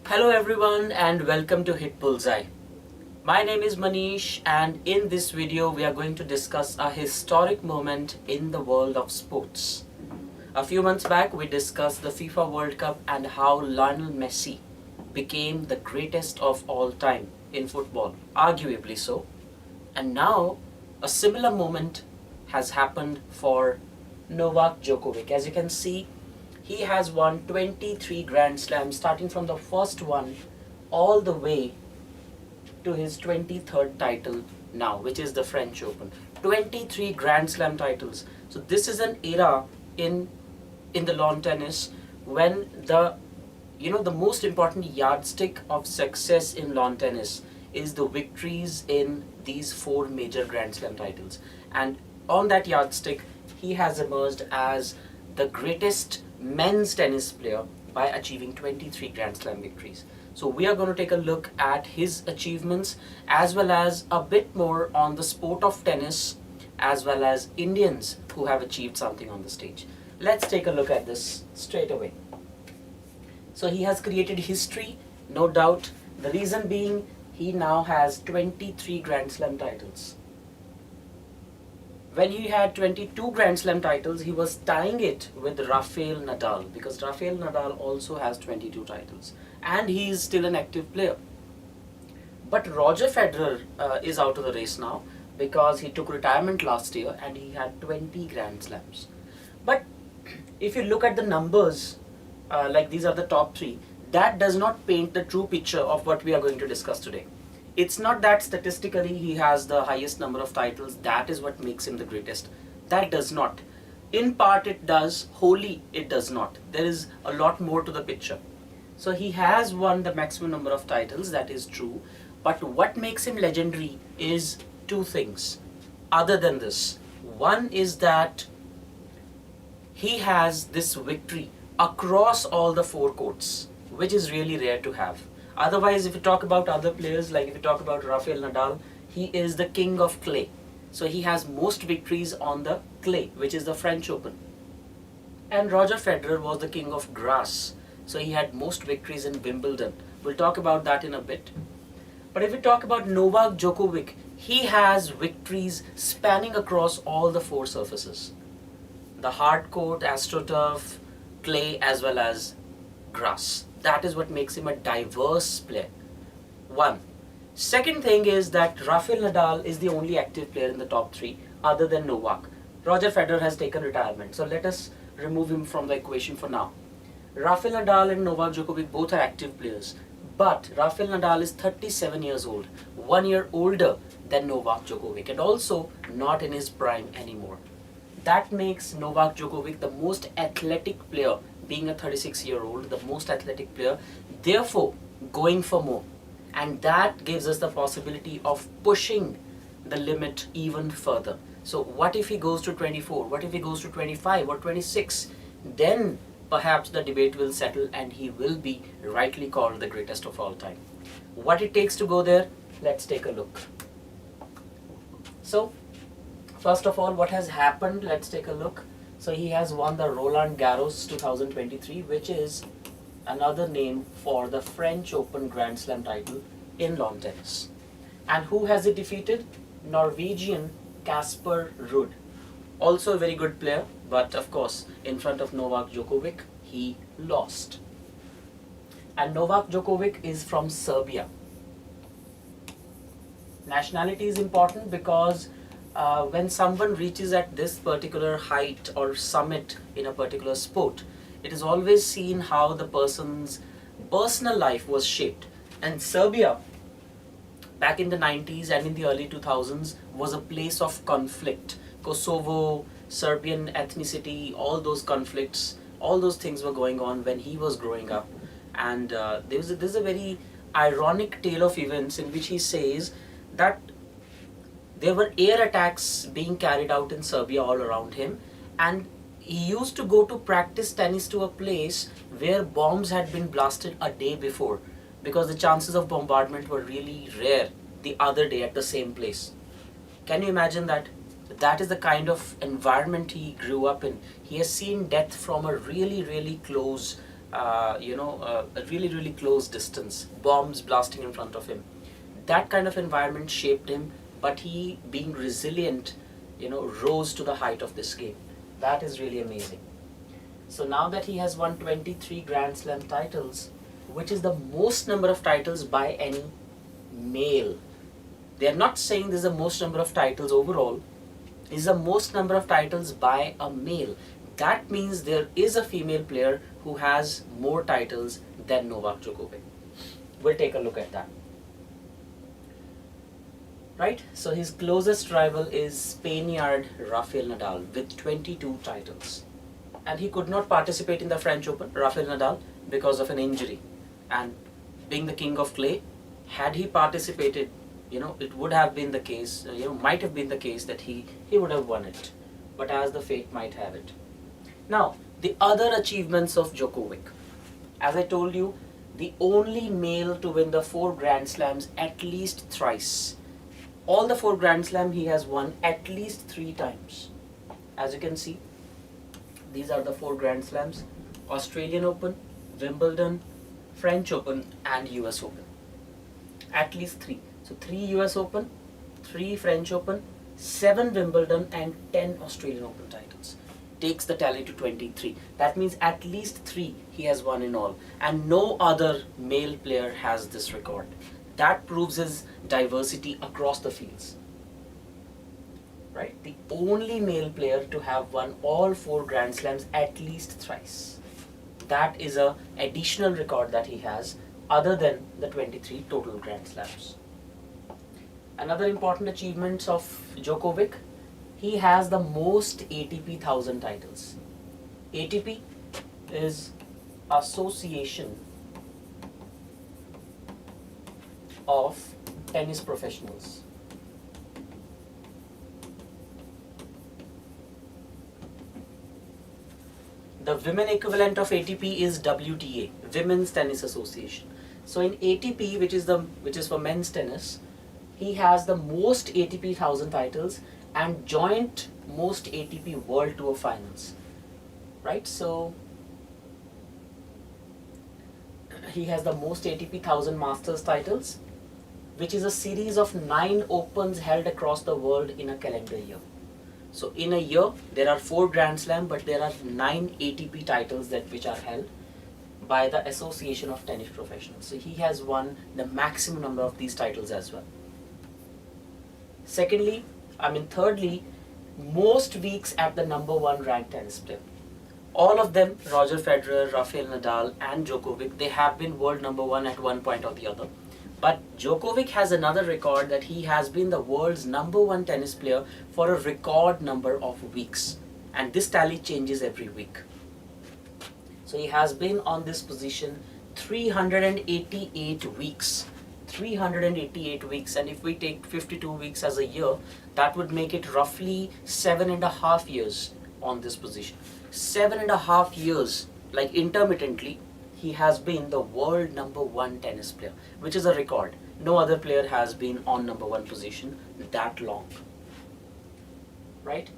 Hello everyone and welcome to Hitbullseye. My name is Manish and in this video we are going to discuss a historic moment in the world of sports. A few months back we discussed the FIFA World Cup and how Lionel Messi became the greatest of all time in football, arguably so. And now a similar moment has happened for Novak Djokovic. As you can see, he has won 23 Grand Slams, starting from the first one all the way to his 23rd title now, which is the French Open. 23 Grand Slam titles. So this is an era in the lawn tennis when the most important yardstick of success in lawn tennis is the victories in these four major Grand Slam titles. And on that yardstick, he has emerged as the greatest men's tennis player by achieving 23 Grand Slam victories. So we are going to take a look at his achievements as well as a bit more on the sport of tennis as well as Indians who have achieved something on the stage. Let's take a look at this straight away. So he has created history, no doubt. The reason being he now has 23 Grand Slam titles. When he had 22 Grand Slam titles, he was tying it with Rafael Nadal because Rafael Nadal also has 22 titles and he is still an active player. But Roger Federer is out of the race now because he took retirement last year and he had 20 Grand Slams. But if you look at the numbers, like these are the top three, that does not paint the true picture of what we are going to discuss today. It's not that statistically he has the highest number of titles, that is what makes him the greatest. That does not. In part it does, wholly it does not. There is a lot more to the picture. So he has won the maximum number of titles, that is true. But what makes him legendary is two things. Other than this, one is that he has this victory across all the four courts, which is really rare to have. Otherwise, if you talk about other players, like if you talk about Rafael Nadal, he is the king of clay. So he has most victories on the clay, which is the French Open. And Roger Federer was the king of grass. So he had most victories in Wimbledon. We'll talk about that in a bit. But if we talk about Novak Djokovic, he has victories spanning across all the four surfaces. The hard court, AstroTurf, clay as well as grass. That is what makes him a diverse player. One. Second thing is that Rafael Nadal is the only active player in the top three other than Novak. Roger Federer has taken retirement. So let us remove him from the equation for now. Rafael Nadal and Novak Djokovic both are active players. But Rafael Nadal is 37 years old, 1 year older than Novak Djokovic and also not in his prime anymore. That makes Novak Djokovic the most athletic player, being a 36-year-old, the most athletic player, therefore going for more. And that gives us the possibility of pushing the limit even further. So what if he goes to 24? What if he goes to 25 or 26? Then perhaps the debate will settle and he will be rightly called the greatest of all time. What it takes to go there, let's take a look. So, first of all, what has happened, let's take a look. So he has won the Roland Garros 2023, which is another name for the French Open Grand Slam title in lawn tennis. And who has he defeated? Norwegian Casper Ruud. Also a very good player, but of course, in front of Novak Djokovic, he lost. And Novak Djokovic is from Serbia. Nationality is important because when someone reaches at this particular height or summit in a particular sport, it is always seen how the person's personal life was shaped. And Serbia, back in the 90s and in the early 2000s, was a place of conflict. Kosovo, Serbian ethnicity, all those conflicts, all those things were going on when he was growing up. And there's a very ironic tale of events in which he says that there were air attacks being carried out in Serbia all around him, and he used to go to practice tennis to a place where bombs had been blasted a day before because the chances of bombardment were really rare the other day at the same place. Can you imagine that? That is the kind of environment he grew up in. He has seen death from a really, really close a really close distance, bombs blasting in front of him. That kind of environment shaped him, but he, being resilient, rose to the height of this game. That is really amazing. So now that he has won 23 Grand Slam titles, which is the most number of titles by any male. They are not saying this is the most number of titles overall, it is the most number of titles by a male. That means there is a female player who has more titles than Novak Djokovic. We'll take a look at that. Right, so his closest rival is Spaniard Rafael Nadal with 22 titles. And he could not participate in the French Open, Rafael Nadal, because of an injury. And being the king of clay, had he participated, it would have been the case, might have been the case that he would have won it. But as the fate might have it. Now, the other achievements of Djokovic. As I told you, the only male to win the 4 Grand Slams at least thrice. All the 4 Grand Slam he has won at least 3 times. As you can see, these are the 4 Grand Slams: Australian Open, Wimbledon, French Open and US Open. At least 3. So 3 US Open, 3 French Open, 7 Wimbledon and 10 Australian Open titles. Takes the tally to 23. That means at least 3 he has won in all. And no other male player has this record. That proves his diversity across the fields. Right? The only male player to have won all 4 Grand Slams at least thrice. That is an additional record that he has other than the 23 total Grand Slams. Another important achievement of Djokovic, he has the most ATP 1000 titles. ATP is Association of Tennis Professionals. The women equivalent of ATP is WTA, Women's Tennis Association. So in ATP, which is for men's tennis, he has the most ATP 1000 titles and joint most ATP World Tour finals. Right? So he has the most ATP 1000 Masters titles, which is a series of 9 Opens held across the world in a calendar year. So in a year, there are 4 Grand Slam, but there are 9 ATP titles which are held by the Association of Tennis Professionals. So he has won the maximum number of these titles as well. Thirdly, most weeks at the number 1 ranked tennis player. All of them, Roger Federer, Rafael Nadal and Djokovic, they have been world number 1 at one point or the other. But Djokovic has another record that he has been the world's number 1 tennis player for a record number of weeks. And this tally changes every week. So he has been on this position 388 weeks. 388 weeks, and if we take 52 weeks as a year, that would make it roughly 7.5 years on this position. 7.5 years, like intermittently, he has been the world number 1 tennis player, which is a record. No other player has been on number 1 position that long. Right?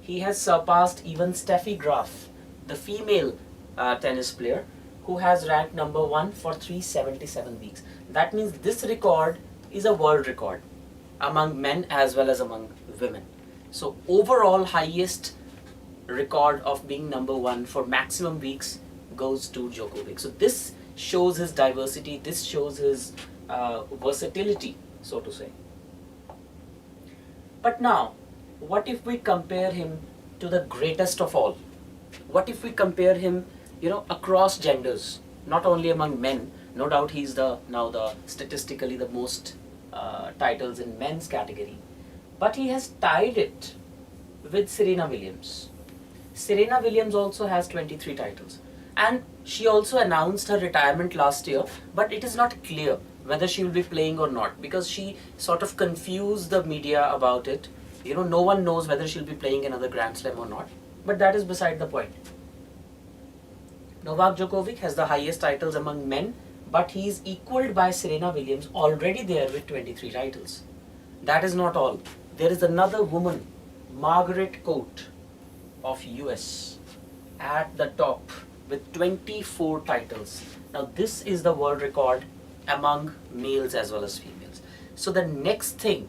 He has surpassed even Steffi Graf, the female tennis player, who has ranked number 1 for 377 weeks. That means this record is a world record among men as well as among women. So overall highest record of being number 1 for maximum weeks goes to Djokovic. So this shows his diversity, this shows his versatility, so to say. But now, what if we compare him to the greatest of all? What if we compare him across genders, not only among men? No doubt he's now statistically the most titles in men's category, but he has tied it with Serena Williams. Serena Williams also has 23 titles, and she also announced her retirement last year, but it is not clear whether she will be playing or not, because she sort of confused the media about it. No one knows whether she'll be playing another Grand Slam or not, but that is beside the point. Novak Djokovic has the highest titles among men, but he is equaled by Serena Williams, already there with 23 titles. That is not all. There is another woman, Margaret Court of US, at the top with 24 titles. Now this is the world record among males as well as females. So the next thing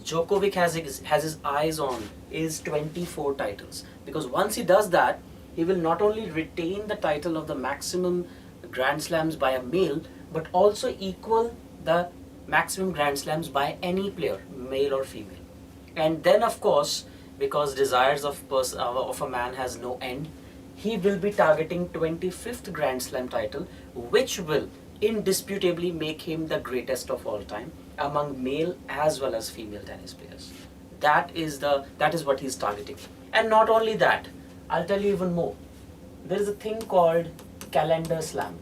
Djokovic has his eyes on is 24 titles, because once he does that, he will not only retain the title of the maximum Grand Slams by a male, but also equal the maximum Grand Slams by any player, male or female. And then of course, because desires of a man has no end, he will be targeting 25th Grand Slam title, which will indisputably make him the greatest of all time among male as well as female tennis players. That is what he's targeting. And not only that, I'll tell you even more. There is a thing called calendar slam.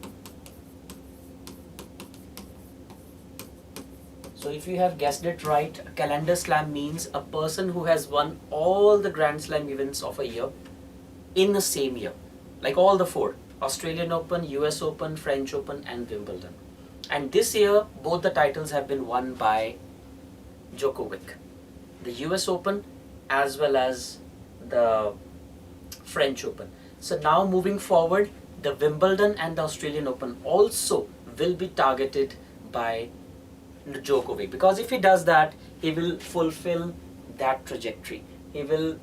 So if you have guessed it right, a calendar slam means a person who has won all the Grand Slam events of a year in the same year. Like all the four: Australian Open, US Open, French Open and Wimbledon. And this year, both the titles have been won by Djokovic. The US Open as well as the French Open. So now moving forward, the Wimbledon and the Australian Open also will be targeted by Djokovic, because if he does that, he will fulfill that trajectory. He will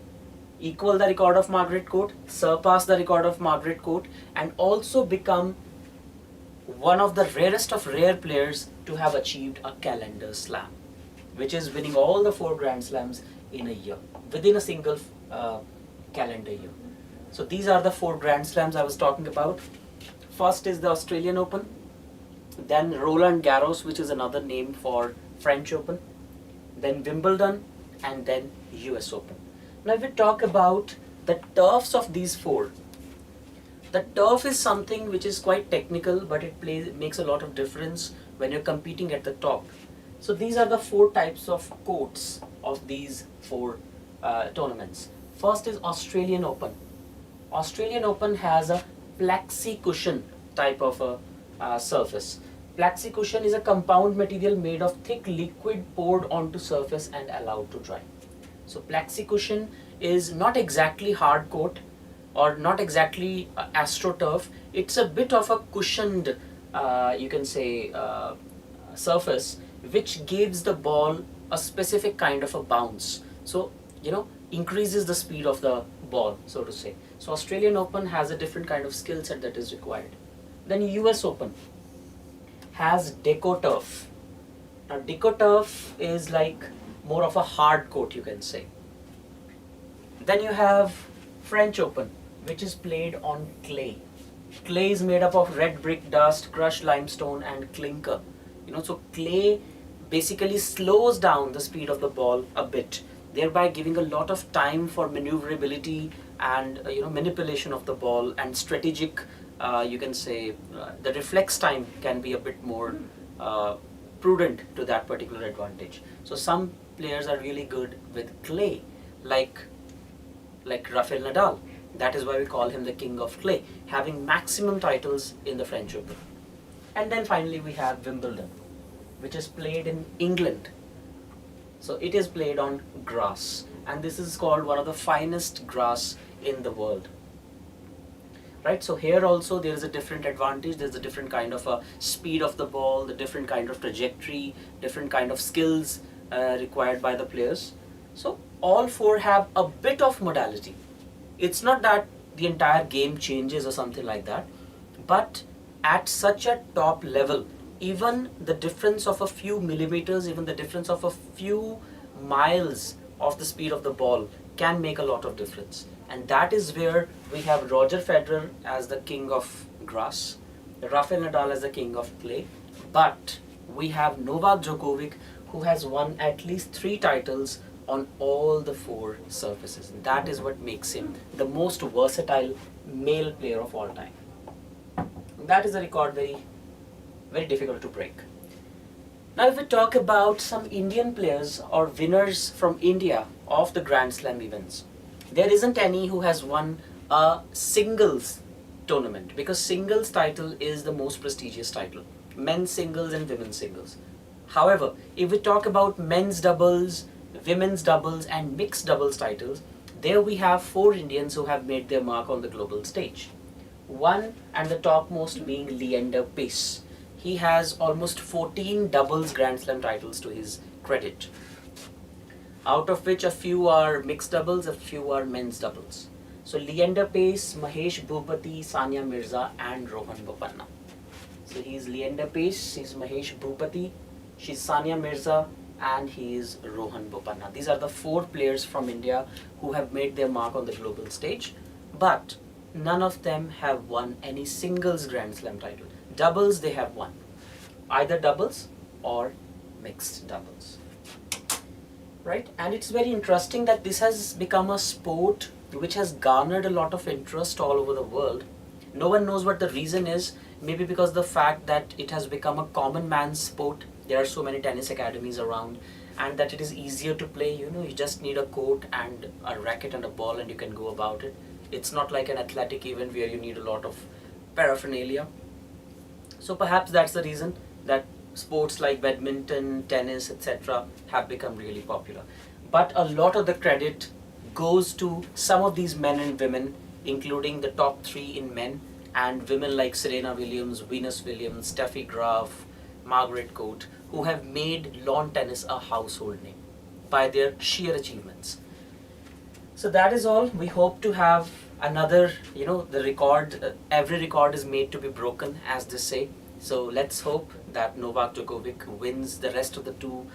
equal the record of Margaret Court, surpass the record of Margaret Court, and also become one of the rarest of rare players to have achieved a calendar slam, which is winning all the four Grand Slams in a year, within a single calendar year. So these are the four Grand Slams I was talking about. First is the Australian Open, then Roland Garros, which is another name for French Open, then Wimbledon, and then US Open. Now if we talk about the turfs of these four, the turf is something which is quite technical, but it makes a lot of difference when you're competing at the top. So these are the four types of courts of these four tournaments. First is Australian Open. Australian Open has a plexi cushion type of a surface. Plexi cushion is a compound material made of thick liquid poured onto surface and allowed to dry. So plexi cushion is not exactly hard court or not exactly astroturf. It's a bit of a cushioned, you can say, surface, which gives the ball a specific kind of a bounce. So, increases the speed of the ball, so to say. So Australian Open has a different kind of skill set that is required. Then US Open has deco-turf. Now deco-turf is like more of a hard court, you can say. Then you have French Open, which is played on clay. Clay is made up of red brick dust, crushed limestone and clinker. So clay basically slows down the speed of the ball a bit, thereby giving a lot of time for maneuverability and manipulation of the ball and strategic, you can say, the reflex time can be a bit more prudent to that particular advantage. So some players are really good with clay, like Rafael Nadal. That is why we call him the king of clay, having maximum titles in the French Open. And then finally we have Wimbledon, which is played in England. So it is played on grass, and this is called one of the finest grass in the world. Right, so here also there is a different advantage. There's a different kind of a speed of the ball, the different kind of trajectory, different kind of skills required by the players. So all four have a bit of modality. It's not that the entire game changes or something like that, but at such a top level, even the difference of a few millimeters, even the difference of a few miles of the speed of the ball can make a lot of difference. And that is where we have Roger Federer as the king of grass, Rafael Nadal as the king of clay, but we have Novak Djokovic, who has won at least 3 titles on all the 4 surfaces. And that is what makes him the most versatile male player of all time. And that is a record very difficult to break. Now if we talk about some Indian players or winners from India of the Grand Slam events, there isn't any who has won a singles tournament, because singles title is the most prestigious title, men's singles and women's singles. However, if we talk about men's doubles, women's doubles and mixed doubles titles, There we have 4 Indians who have made their mark on the global stage. One and the topmost being Leander Paes. He has almost 14 doubles Grand Slam titles to his credit, out of which a few are mixed doubles, a few are men's doubles. So Leander Paes, Mahesh Bhupati, Sania Mirza and Rohan Bopanna. So he's Leander Paes, he's Mahesh Bhupati, she's Sania Mirza and he is Rohan Bopanna. These are the 4 players from India who have made their mark on the global stage, but none of them have won any singles Grand Slam title. Doubles they have won, either doubles or mixed doubles. Right? And it's very interesting that this has become a sport which has garnered a lot of interest all over the world. No one knows what the reason is. Maybe because the fact that it has become a common man's sport. There are so many tennis academies around, and that it is easier to play. You know, you just need a court and a racket and a ball and you can go about it. It's not like an athletic event where you need a lot of paraphernalia. So perhaps that's the reason that sports like badminton, tennis, etc. have become really popular. But a lot of the credit goes to some of these men and women, including the top 3 in men, and women like Serena Williams, Venus Williams, Steffi Graf, Margaret Court, who have made lawn tennis a household name by their sheer achievements. So that is all. We hope to have another, the record, every record is made to be broken, as they say. So let's hope that Novak Djokovic wins the rest of the 2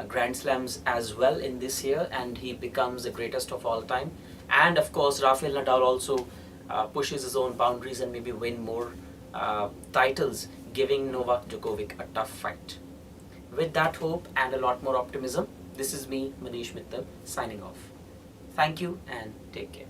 Grand Slams as well in this year, and he becomes the greatest of all time. And of course, Rafael Nadal also pushes his own boundaries and maybe win more titles, giving Novak Djokovic a tough fight. With that hope and a lot more optimism, this is me, Manish Mittal, signing off. Thank you and take care.